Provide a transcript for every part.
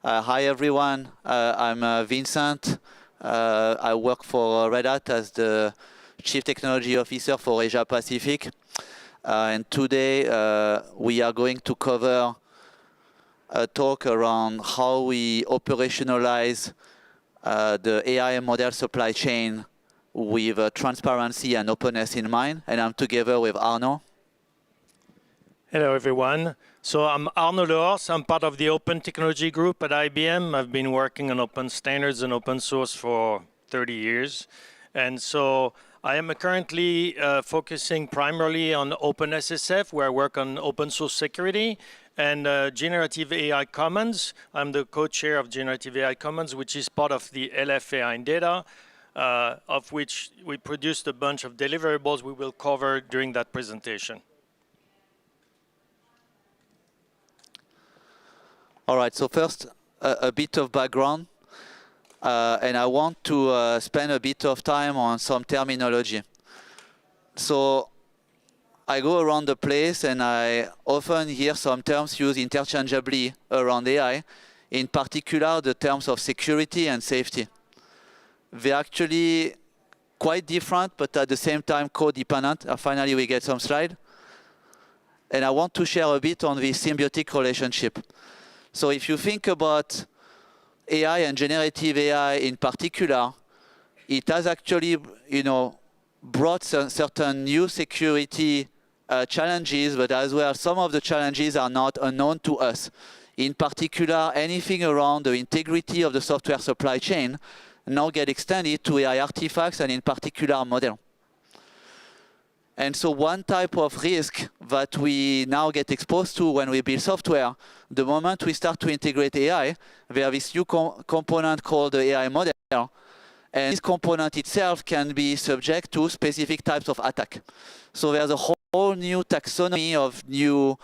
Hi everyone, I'm Vincent. I work for Red Hat as the Chief Technology Officer for Asia Pacific. And today we are going to cover a talk around how we operationalize the AI model supply chain with transparency and openness in mind. And I'm together with Arnaud. Hello, everyone. So I'm Arnaud Le Hors. I'm part of the Open Technology Group at IBM. I've been working on open standards and open source for 30 years. And so I am currently focusing primarily on OpenSSF, where I work on open source security, and Generative AI Commons. I'm the co-chair of Generative AI Commons, which is part of the LF AI in data, of which we produced a bunch of deliverables we will cover during that presentation. All right, so first, a bit of background, and I want to spend a bit of time on some terminology. So I go around the place and I often hear some terms used interchangeably around AI, in particular the terms of security and safety. They're actually quite different, but at the same time codependent. Finally, we get some slide. And I want to share a bit on this symbiotic relationship. So if you think about AI and generative AI in particular, it has actually, brought certain new security challenges, but as well, some of the challenges are not unknown to us. In particular, anything around the integrity of the software supply chain now get extended to AI artifacts and in particular model. And so one type of risk that we now get exposed to when we build software, the moment we start to integrate AI, we have this new component called the AI model. And this component itself can be subject to specific types of attack. So there's a whole new taxonomy of new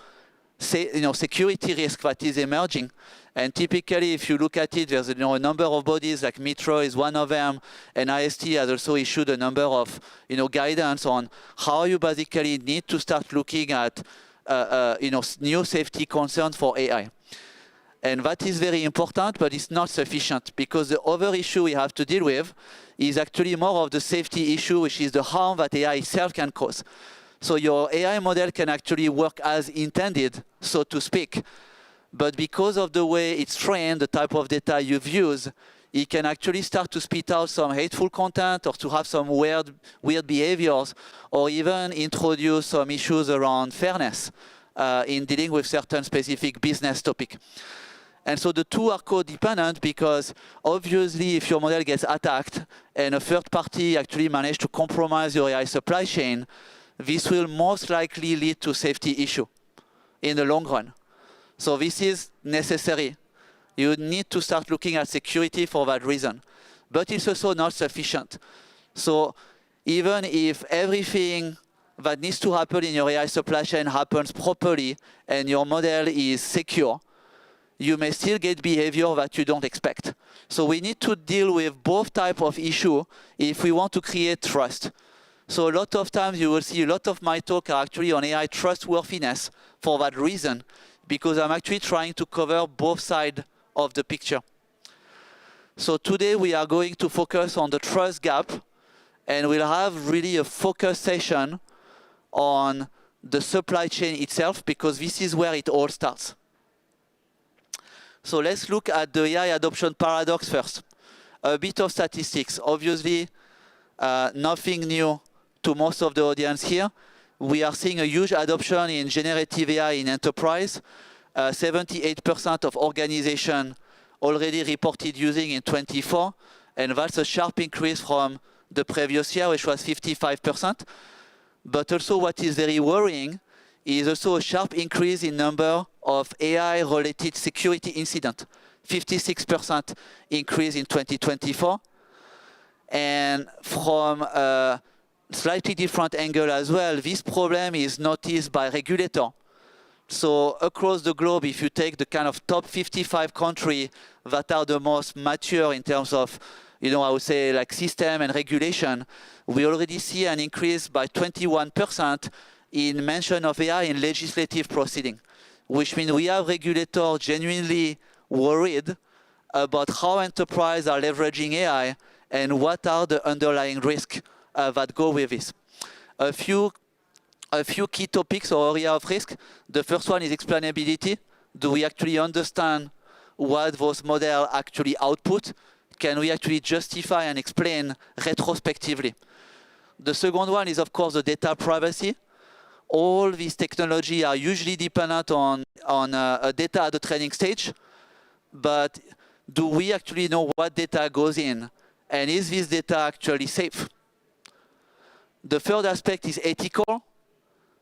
security risk that is emerging. And typically, if you look at it, there's a number of bodies, like MITRE is one of them, and IST has also issued a number of guidance on how you basically need to start looking at new safety concerns for AI. And that is very important, but it's not sufficient, because the other issue we have to deal with is actually more of the safety issue, which is the harm that AI itself can cause. So your AI model can actually work as intended, so to speak. But because of the way it's trained, the type of data you've used, it can actually start to spit out some hateful content or to have some weird behaviors, or even introduce some issues around fairness in dealing with certain specific business topic. And so the two are codependent, because obviously if your model gets attacked and a third party actually managed to compromise your AI supply chain, this will most likely lead to safety issue in the long run. So this is necessary. You need to start looking at security for that reason. But it's also not sufficient. So even if everything that needs to happen in your AI supply chain happens properly and your model is secure, you may still get behavior that you don't expect. So we need to deal with both types of issue if we want to create trust. So a lot of times you will see a lot of my talk are actually on AI trustworthiness for that reason, because I'm actually trying to cover both sides of the picture. So today we are going to focus on the trust gap, and we'll have really a focus session on the supply chain itself, because this is where it all starts. So let's look at the AI adoption paradox first. A bit of statistics. Obviously, nothing new to most of the audience here. We are seeing a huge adoption in generative AI in enterprise. 78% of organizations already reported using in 24, and that's a sharp increase from the previous year, which was 55%. But also what is very worrying is also a sharp increase in number of AI-related security incidents. 56% increase in 2024. And from a slightly different angle as well, this problem is noticed by regulator. So across the globe, if you take the kind of top 55 countries that are the most mature in terms of, I would say like system and regulation, we already see an increase by 21% in mention of AI in legislative proceeding, which means we have regulators genuinely worried about how enterprises are leveraging AI and what are the underlying risks that go with this. A few key topics or area of risk. The first one is explainability. Do we actually understand what those models actually output? Can we actually justify and explain retrospectively? The second one is, of course, the data privacy. All these technologies are usually dependent on data at the training stage, but do we actually know what data goes in? And is this data actually safe? The third aspect is ethical,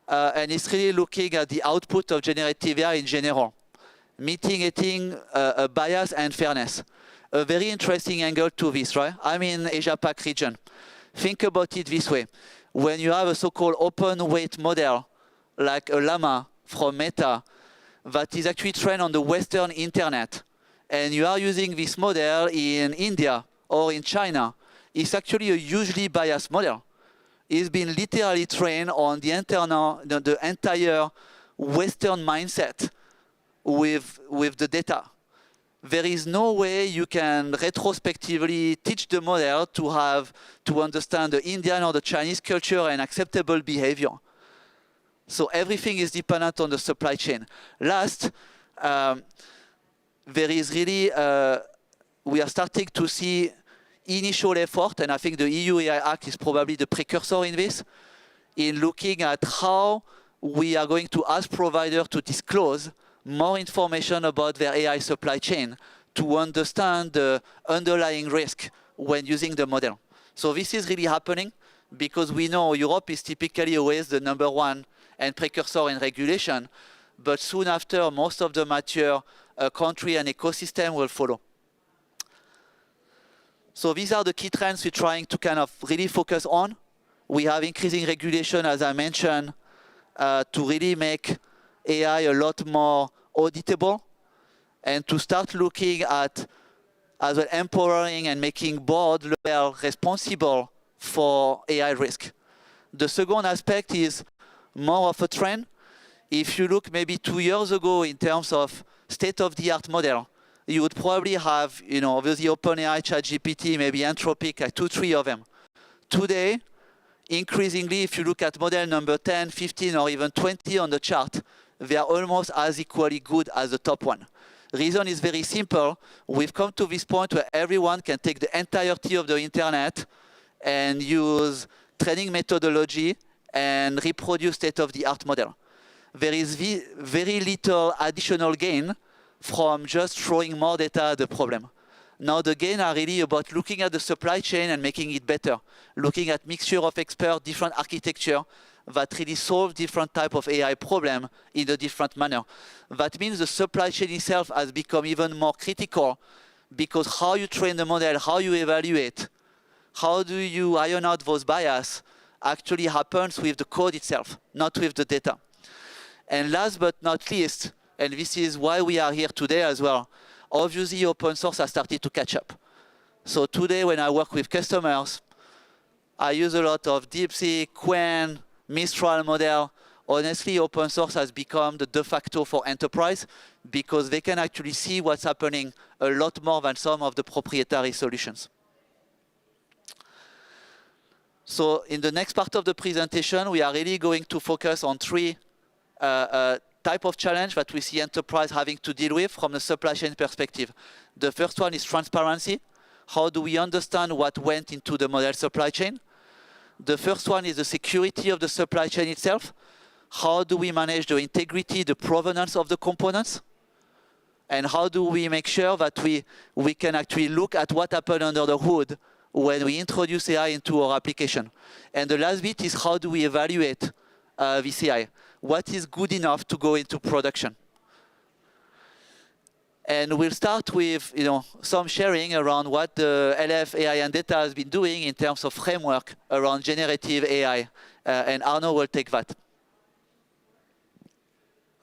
and it's really looking at the output of generative AI in general, mitigating bias and fairness. A very interesting angle to this, right? I'm in Asia-Pac region. Think about it this way. When you have a so-called open weight model, like a llama from Meta, that is actually trained on the Western internet, and you are using this model in India or in China, it's actually a hugely biased model. It's been literally trained on the entire Western mindset with the data. There is no way you can retrospectively teach the model to understand the Indian or the Chinese culture and acceptable behavior. So everything is dependent on the supply chain. Last, there is really, we are starting to see initial effort, and I think the EU AI Act is probably the precursor in this, in looking at how we are going to ask providers to disclose more information about their AI supply chain to understand the underlying risk when using the model. So this is really happening because we know Europe is typically always the number one and precursor in regulation, but soon after, most of the mature country and ecosystem will follow. So these are the key trends we're trying to kind of really focus on. We have increasing regulation, as I mentioned, to really make AI a lot more auditable and to start looking at as well empowering and making board level responsible for AI risk. The second aspect is more of a trend. If you look maybe 2 years ago in terms of state-of-the-art model, you would probably have, obviously OpenAI, ChatGPT, maybe Anthropic, like 2, 3 of them. Today, increasingly, if you look at model number 10, 15, or even 20 on the chart, they are almost as equally good as the top one. Reason is very simple. We've come to this point where everyone can take the entirety of the internet and use training methodology and reproduce state-of-the-art model. There is very little additional gain from just throwing more data at the problem. Now the gain are really about looking at the supply chain and making it better, looking at mixture of experts, different architecture that really solve different type of AI problem in a different manner. That means the supply chain itself has become even more critical because how you train the model, how you evaluate, how do you iron out those bias actually happens with the code itself, not with the data. And last but not least, and this is why we are here today as well, obviously open source has started to catch up. So today when I work with customers, I use a lot of DeepSeek, Qwen, Mistral model. Honestly, open source has become the de facto for enterprise because they can actually see what's happening a lot more than some of the proprietary solutions. So in the next part of the presentation, we are really going to focus on 3 type of challenge that we see enterprise having to deal with from the supply chain perspective. The first one is transparency. How do we understand what went into the model supply chain? The first one is the security of the supply chain itself. How do we manage the integrity, the provenance of the components? And how do we make sure that we can actually look at what happened under the hood when we introduce AI into our application? And the last bit is how do we evaluate this AI? What is good enough to go into production? And we'll start with some sharing around what the LF AI and data has been doing in terms of framework around generative AI. And Arnaud will take that.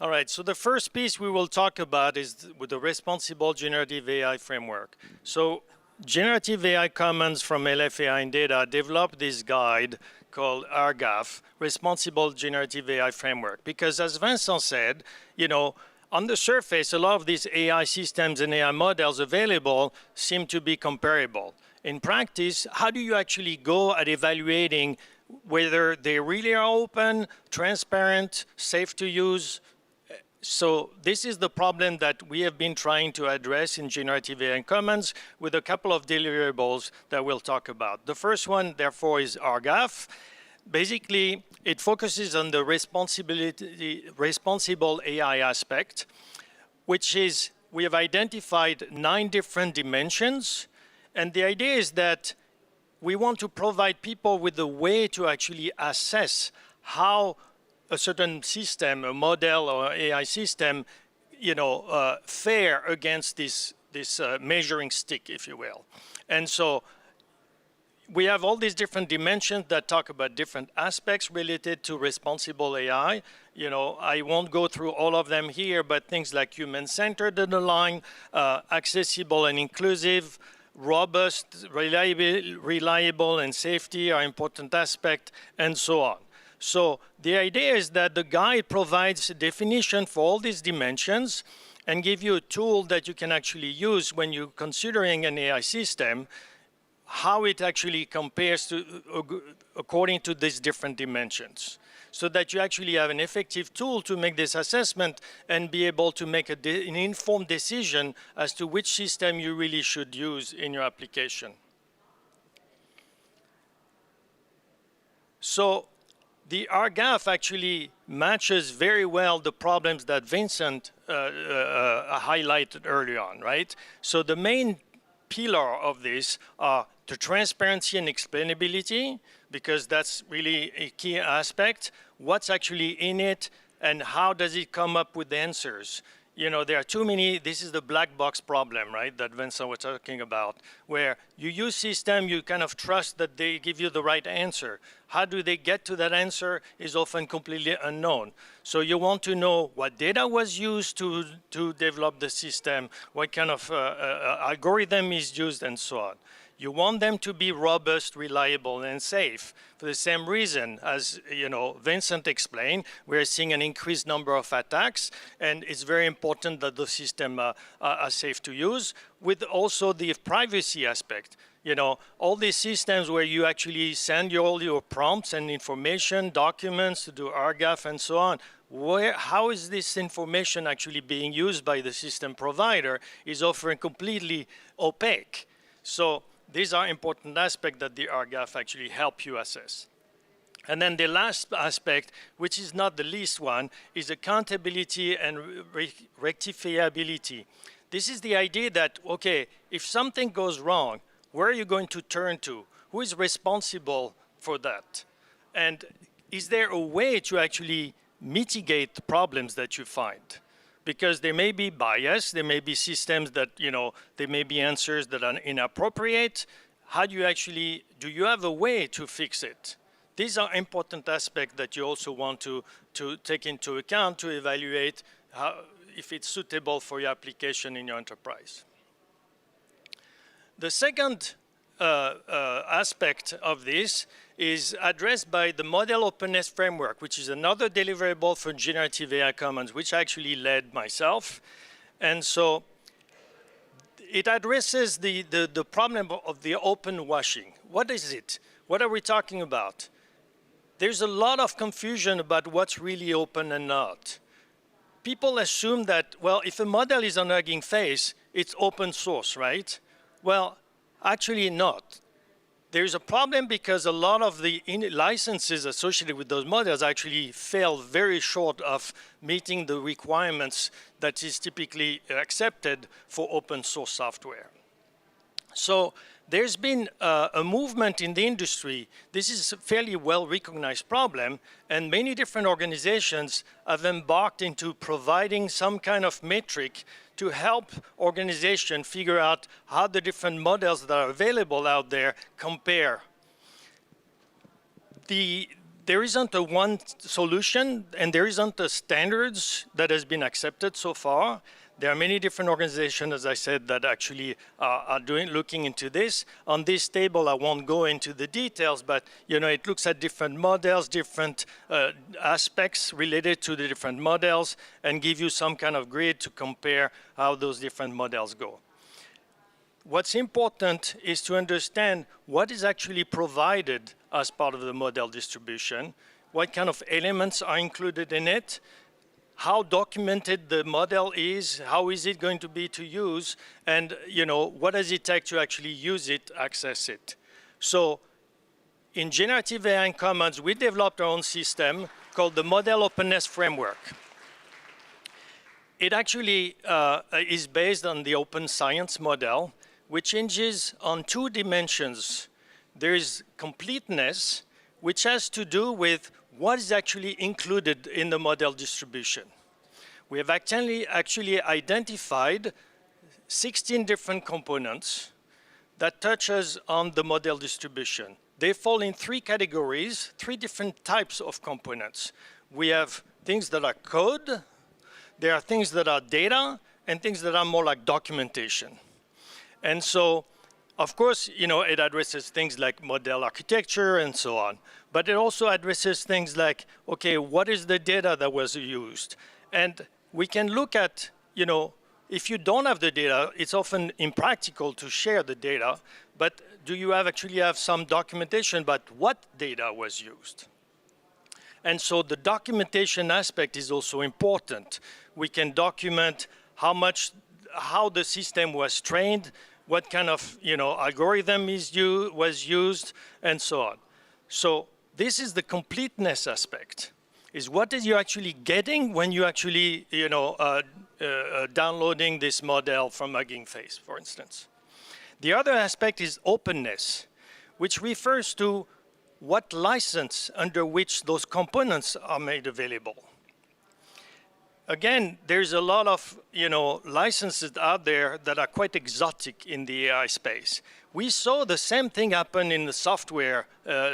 All right, so the first piece we will talk about is with the responsible generative AI framework. So generative AI Commons from LF AI and Data developed this guide called RGAF, Responsible Generative AI Framework. Because as Vincent said, on the surface, a lot of these AI systems and AI models available seem to be comparable. In practice, how do you actually go at evaluating whether they really are open, transparent, safe to use? So this is the problem that we have been trying to address in Generative AI Commons with a couple of deliverables that we'll talk about. The first one, therefore, is RGAF. Basically, it focuses on the responsible AI aspect, which is we have identified 9 different dimensions. And the idea is that we want to provide people with a way to actually assess how a certain system, a model or AI system, fare against this measuring stick, if you will. And so we have all these different dimensions that talk about different aspects related to responsible AI. I won't go through all of them here, but things like human-centered underlying, accessible and inclusive, robust, reliable, and safety are important aspects, and so on. So the idea is that the guide provides a definition for all these dimensions and give you a tool that you can actually use when you're considering an AI system, how it actually compares to according to these different dimensions, so that you actually have an effective tool to make this assessment and be able to make an informed decision as to which system you really should use in your application. So the RGAF actually matches very well the problems that Vincent highlighted early on, right? So the main pillar of this are the transparency and explainability, because that's really a key aspect. What's actually in it and how does it come up with the answers? There are too many, this is the black box problem, right, that Vincent was talking about, where you use system, you kind of trust that they give you the right answer. How do they get to that answer is often completely unknown. So you want to know what data was used to develop the system, what kind of algorithm is used, and so on. You want them to be robust, reliable, and safe. For the same reason, as Vincent explained, we're seeing an increased number of attacks, and it's very important that the system are safe to use, with also the privacy aspect. All these systems where you actually send all your prompts and information, documents to do RGAF and so on, how is this information actually being used by the system provider is often completely opaque. So these are important aspects that the RGAF actually help you assess. And then the last aspect, which is not the least one, is accountability and rectifiability. This is the idea that, okay, if something goes wrong, where are you going to turn to? Who is responsible for that? And is there a way to actually mitigate the problems that you find? Because there may be bias, there may be systems that, there may be answers that are inappropriate. How do you have a way to fix it? These are important aspects that you also want to take into account to evaluate if it's suitable for your application in your enterprise. The second aspect of this is addressed by the Model Openness Framework, which is another deliverable for Generative AI Commons, which I actually led myself. And so it addresses the problem of the open washing. What is it? What are we talking about? There's a lot of confusion about what's really open and not. People assume that, well, if a model is on Hugging Face, it's open source, right? Well, actually not. There's a problem because a lot of the licenses associated with those models actually fell very short of meeting the requirements that is typically accepted for open source software. So there's been a movement in the industry. This is a fairly well-recognized problem, and many different organizations have embarked into providing some kind of metric to help organizations figure out how the different models that are available out there compare. There isn't a one solution, and there isn't a standards that has been accepted so far. There are many different organizations, as I said, that actually are looking into this. On this table, I won't go into the details, but it looks at different models, different aspects related to the different models, and give you some kind of grid to compare how those different models go. What's important is to understand what is actually provided as part of the model distribution, what kind of elements are included in it, how documented the model is, how is it going to be to use, and what does it take to actually use it, access it. So in Generative AI and Commons, we developed our own system called the Model Openness Framework. It actually is based on the open science model, which hinges on two dimensions. There is completeness, which has to do with what is actually included in the model distribution. We have actually identified 16 different components that touches on the model distribution. They fall in three categories, three different types of components. We have things that are code, there are things that are data, and things that are more like documentation. And so, of course, it addresses things like model architecture and so on. But it also addresses things like, okay, what is the data that was used? And we can look at, if you don't have the data, it's often impractical to share the data, but do you actually have some documentation about what data was used? And so the documentation aspect is also important. We can document how the system was trained, what kind of algorithm was used, and so on. So this is the completeness aspect, is what is you actually getting when you actually downloading this model from Hugging Face, for instance. The other aspect is openness, which refers to what license under which those components are made available. Again, there's a lot of licenses out there that are quite exotic in the AI space. We saw the same thing happen in the software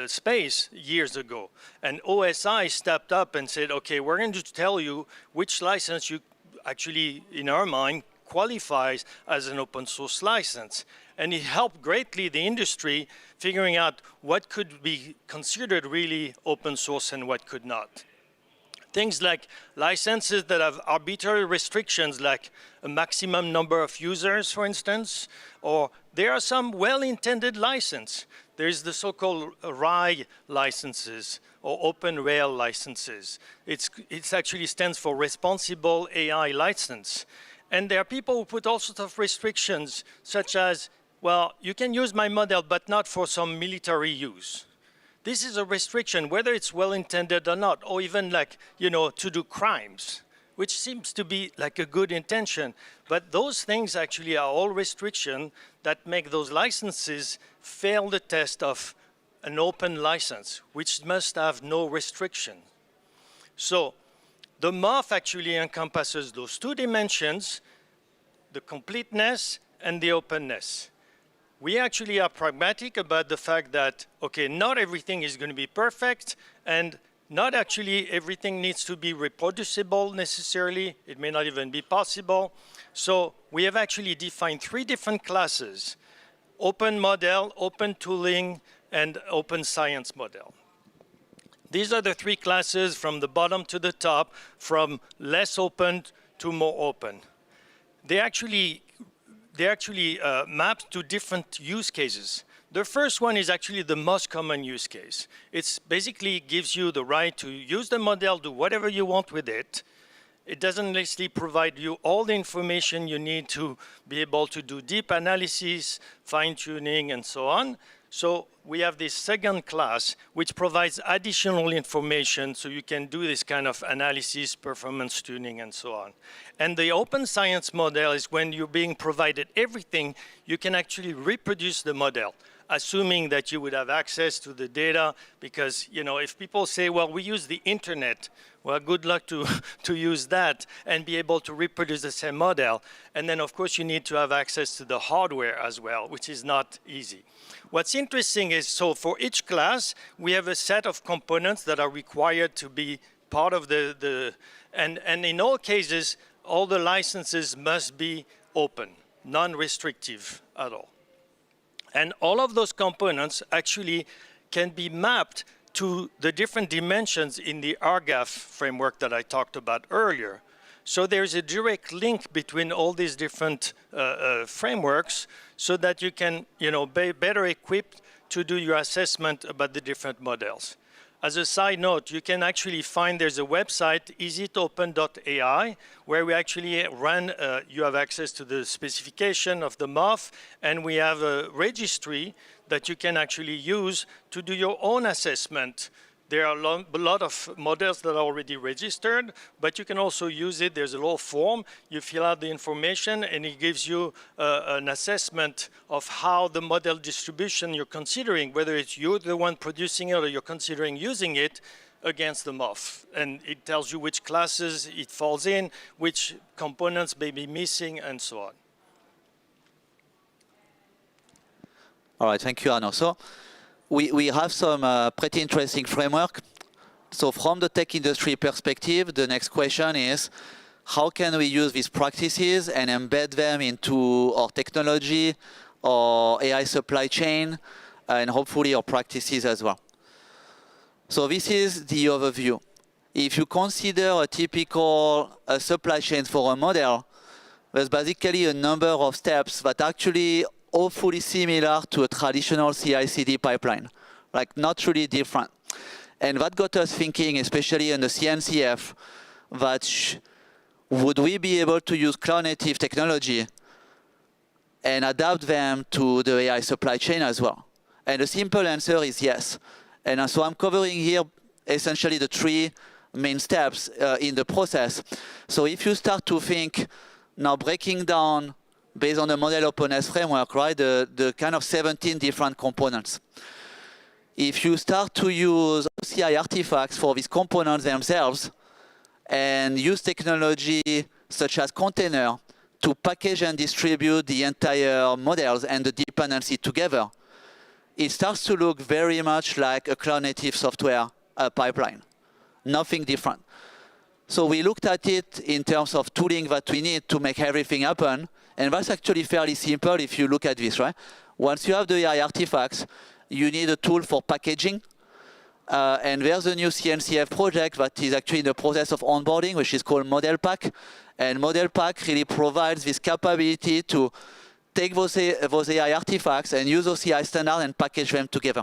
space years ago. And OSI stepped up and said, okay, we're going to tell you which license you actually, in our mind, qualifies as an open source license. And it helped greatly the industry figuring out what could be considered really open source and what could not. Things like licenses that have arbitrary restrictions, like a maximum number of users, for instance, or there are some well-intended license. There's the so-called RAI licenses, or Open Rail licenses. It actually stands for Responsible AI License. And there are people who put all sorts of restrictions, such as, well, you can use my model, but not for some military use. This is a restriction, whether it's well-intended or not, or even like, to do crimes, which seems to be like a good intention. But those things actually are all restrictions that make those licenses fail the test of an open license, which must have no restriction. So the MOF actually encompasses those two dimensions, the completeness and the openness. We actually are pragmatic about the fact that, okay, not everything is going to be perfect, and not actually everything needs to be reproducible necessarily. It may not even be possible. So we have actually defined three different classes: open model, open tooling, and open science model. These are the three classes from the bottom to the top, from less open to more open. They actually map to different use cases. The first one is actually the most common use case. It basically gives you the right to use the model, do whatever you want with it. It doesn't necessarily provide you all the information you need to be able to do deep analysis, fine-tuning, and so on. So we have this second class, which provides additional information so you can do this kind of analysis, performance tuning, and so on. And the open science model is when you're being provided everything, you can actually reproduce the model, assuming that you would have access to the data, because if people say, well, we use the internet, well, good luck to use that and be able to reproduce the same model. And then, of course, you need to have access to the hardware as well, which is not easy. What's interesting is, so for each class, we have a set of components that are required to be part of and in all cases, all the licenses must be open, non-restrictive at all. And all of those components actually can be mapped to the different dimensions in the RGAF framework that I talked about earlier. So there's a direct link between all these different frameworks so that you can, be better equipped to do your assessment about the different models. As a side note, you can actually find there's a website, isitopen.ai, where we actually run, you have access to the specification of the MOF, and we have a registry that you can actually use to do your own assessment. There are a lot of models that are already registered, but you can also use it. There's a little form. You fill out the information, and it gives you an assessment of how the model distribution you're considering, whether it's you the one producing it or you're considering using it, against the MOF. And it tells you which classes it falls in, which components may be missing, and so on. All right, thank you, Arnaud. So we have some pretty interesting framework. So from the tech industry perspective, the next question is, how can we use these practices and embed them into our technology, our AI supply chain, and hopefully our practices as well. So this is the overview. If you consider a typical supply chain for a model, there's basically a number of steps that actually hopefully similar to a traditional CI/CD pipeline, like not really different. And that got us thinking, especially in the CNCF, that would we be able to use cloud-native technology and adapt them to the AI supply chain as well? And the simple answer is yes. And so I'm covering here essentially the three main steps in the process. So if you start to think, now breaking down based on the Model Openness Framework, right, the kind of 17 different components. If you start to use OCI artifacts for these components themselves and use technology such as container to package and distribute the entire models and the dependency together, it starts to look very much like a cloud-native software pipeline. Nothing different. So we looked at it in terms of tooling that we need to make everything happen. And that's actually fairly simple if you look at this, right? Once you have the AI artifacts, you need a tool for packaging. And there's a new CNCF project that is actually in the process of onboarding, which is called Model Pack. And Model Pack really provides this capability to take those AI artifacts and use OCI standard and package them together.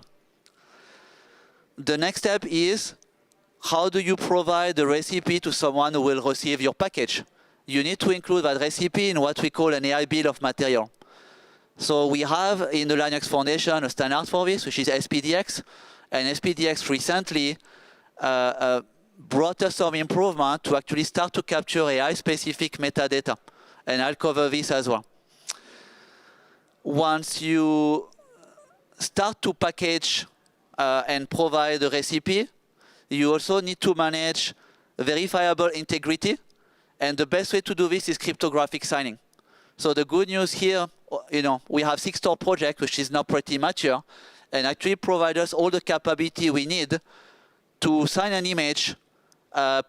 The next step is, how do you provide the recipe to someone who will receive your package? You need to include that recipe in what we call an AI bill of material. So we have in the Linux Foundation a standard for this, which is SPDX. And SPDX recently brought us some improvement to actually start to capture AI-specific metadata. And I'll cover this as well. Once you start to package and provide the recipe, you also need to manage verifiable integrity. And the best way to do this is cryptographic signing. So the good news here, we have 6-store project, which is now pretty mature, and actually provide us all the capability we need to sign an image,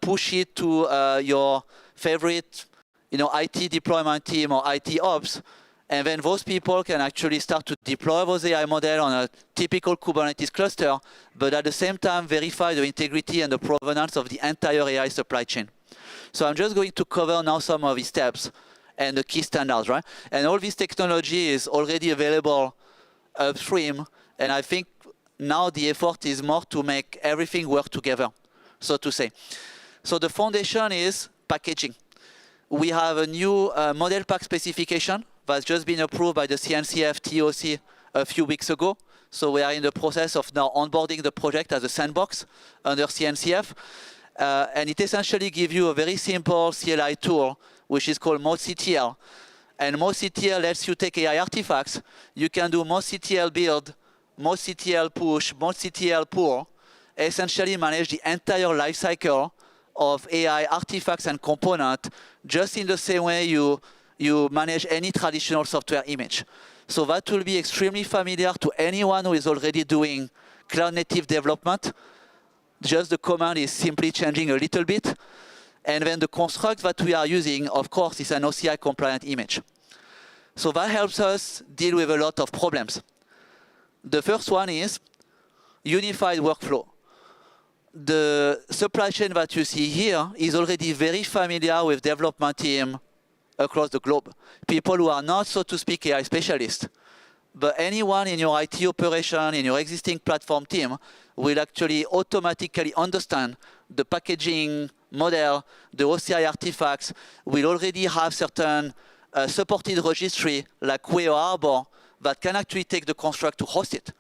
push it to your favorite, IT deployment team or IT ops, and then those people can actually start to deploy those AI models on a typical Kubernetes cluster, but at the same time verify the integrity and the provenance of the entire AI supply chain. So I'm just going to cover now some of these steps and the key standards, right? And all this technology is already available upstream, and I think now the effort is more to make everything work together, so to say. So the foundation is packaging. We have a new model pack specification that's just been approved by the CNCF TOC a few weeks ago. So we are in the process of now onboarding the project as a sandbox under CNCF. And it essentially gives you a very simple CLI tool, which is called ModCTL. And ModCTL lets you take AI artifacts. You can do ModCTL build, ModCTL push, ModCTL pull, essentially manage the entire lifecycle of AI artifacts and components, just in the same way you manage any traditional software image. So that will be extremely familiar to anyone who is already doing cloud-native development. Just the command is simply changing a little bit. And then the construct that we are using, of course, is an OCI compliant image. So that helps us deal with a lot of problems. The first one is unified workflow. The supply chain that you see here is already very familiar with development team across the globe. People who are not, so to speak, AI specialists. But anyone in your IT operation, in your existing platform team, will actually automatically understand the packaging model, the OCI artifacts, will already have certain supported registry like Quay or Arbor that can actually take the construct to host it.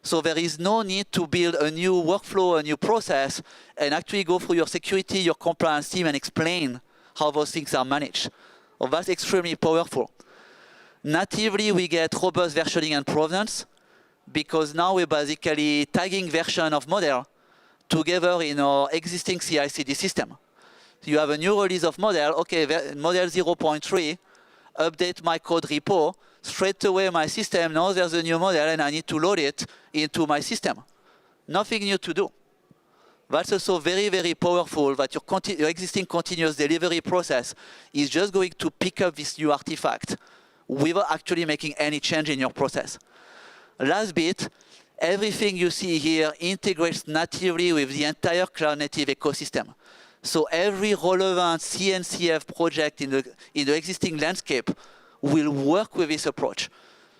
So there is no need to build a new workflow, a new process, and actually go through your security, your compliance team, and explain how those things are managed. Well, that's extremely powerful. Natively, we get robust versioning and provenance because now we're basically tagging version of model together in our existing CI/CD system. So you have a new release of model, okay, model 0.3, update my code repo, straight away my system knows there's a new model and I need to load it into my system. Nothing new to do. That's also very, very powerful that your existing continuous delivery process is just going to pick up this new artifact without actually making any change in your process. Last bit, everything you see here integrates natively with the entire cloud native ecosystem. So every relevant CNCF project in the existing landscape will work with this approach.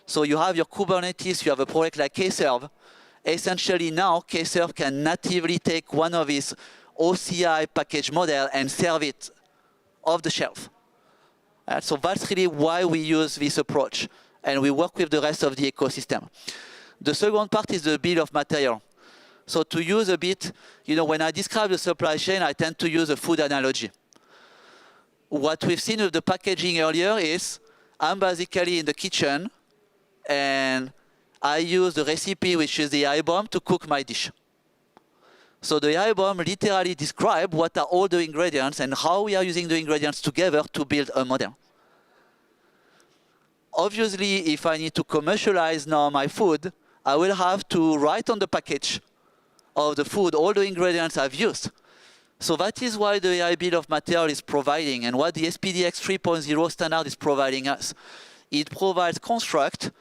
So you have your Kubernetes, you have a project like Kserve. Essentially now, Kserve can natively take one of these OCI package model and serve it off the shelf. So that's really why we use this approach. And we work with the rest of the ecosystem. The second part is the bill of material. So to use a bit, when I describe the supply chain, I tend to use a food analogy. What we've seen with the packaging earlier is I'm basically in the kitchen and I use the recipe, which is the IBOM, to cook my dish. So the IBOM literally describes what are all the ingredients and how we are using the ingredients together to build a model. Obviously, if I need to commercialize now my food, I will have to write on the package of the food all the ingredients I've used. So that is why the AI bill of material is providing and what the SPDX 3.0 standard is providing us. It provides construct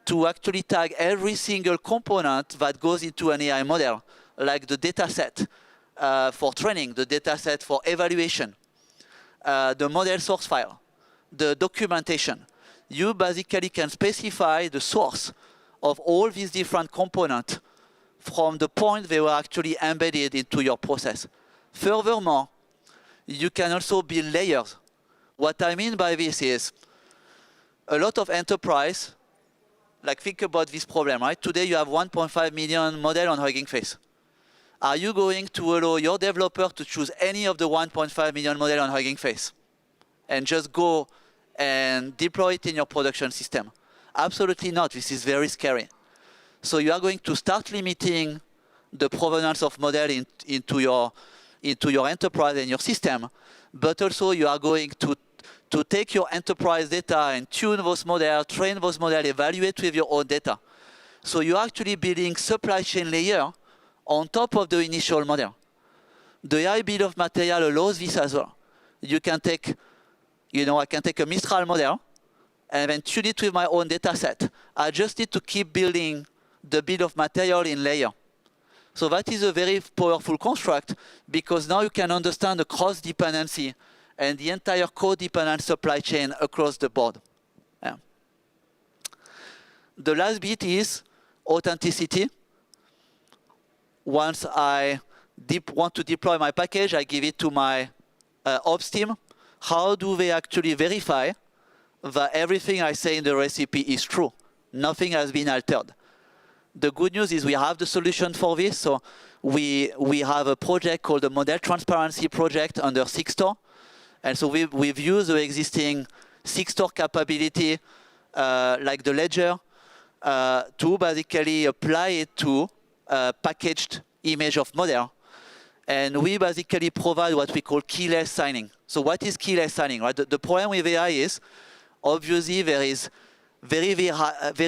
to actually tag every single component that goes into an AI model, like the data set for training, the data set for evaluation, the model source file, the documentation. You basically can specify the source of all these different components from the point they were actually embedded into your process. Furthermore, you can also build layers. What I mean by this is a lot of enterprise, like think about this problem, right? Today you have 1.5 million model on Hugging Face. Are you going to allow your developer to choose any of the 1.5 million model on Hugging Face and just go and deploy it in your production system? Absolutely not. This is very scary. So you are going to start limiting the provenance of model into your enterprise and your system, but also you are going to take your enterprise data and tune those models, train those models, evaluate with your own data. So you're actually building supply chain layer on top of the initial model. The AI bill of material allows this as well. You can take, I can take a Mistral model and then tune it with my own data set. I just need to keep building the bill of material in layer. So that is a very powerful construct because now you can understand the cross-dependency and the entire code-dependent supply chain across the board. Yeah. The last bit is authenticity. Once I want to deploy my package, I give it to my ops team. How do they actually verify that everything I say in the recipe is true? Nothing has been altered. The good news is we have the solution for this. So we have a project called the Model Transparency Project under Sigstore. And so we've used the existing Sigstore capability, like the ledger, to basically apply it to a packaged image of model. And we basically provide what we call keyless signing. So what is keyless signing, right? The problem with AI is, obviously, there is very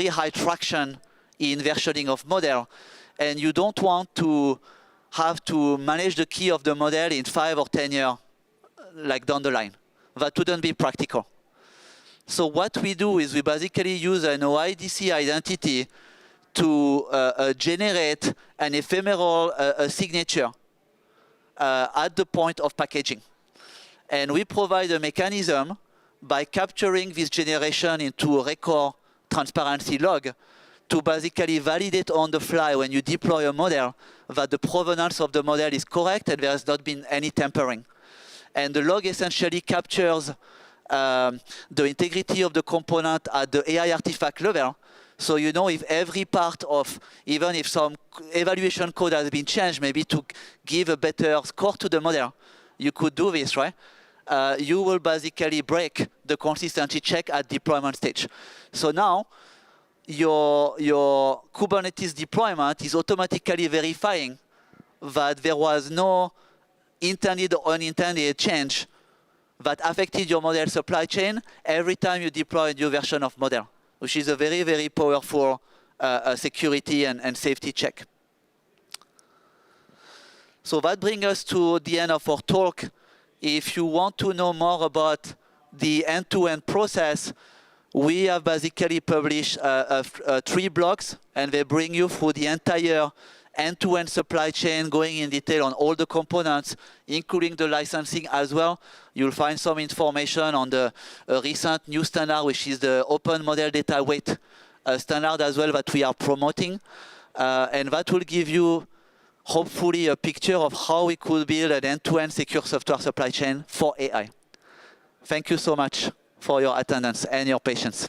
high traction in versioning of model, and you don't want to have to manage the key of the model in 5 or 10 years like down the line. That wouldn't be practical. So what we do is we basically use an OIDC identity to generate an ephemeral signature at the point of packaging. And we provide a mechanism by capturing this generation into a record transparency log to basically validate on the fly when you deploy a model that the provenance of the model is correct and there has not been any tampering. And the log essentially captures the integrity of the component at the AI artifact level. So you know if every part of, even if some evaluation code has been changed, maybe to give a better score to the model, you could do this, right? You will basically break the consistency check at deployment stage. So now, your Kubernetes deployment is automatically verifying that there was no intended or unintended change that affected your model supply chain every time you deploy a new version of model, which is a very, very powerful security and safety check. So that brings us to the end of our talk. If you want to know more about the end-to-end process, we have basically published 3 blogs, and they bring you through the entire end-to-end supply chain, going in detail on all the components, including the licensing as well. You'll find some information on the recent new standard, which is the Open Model Data Weight standard as well that we are promoting. And that will give you, hopefully, a picture of how we could build an end-to-end secure software supply chain for AI. Thank you so much for your attendance and your patience.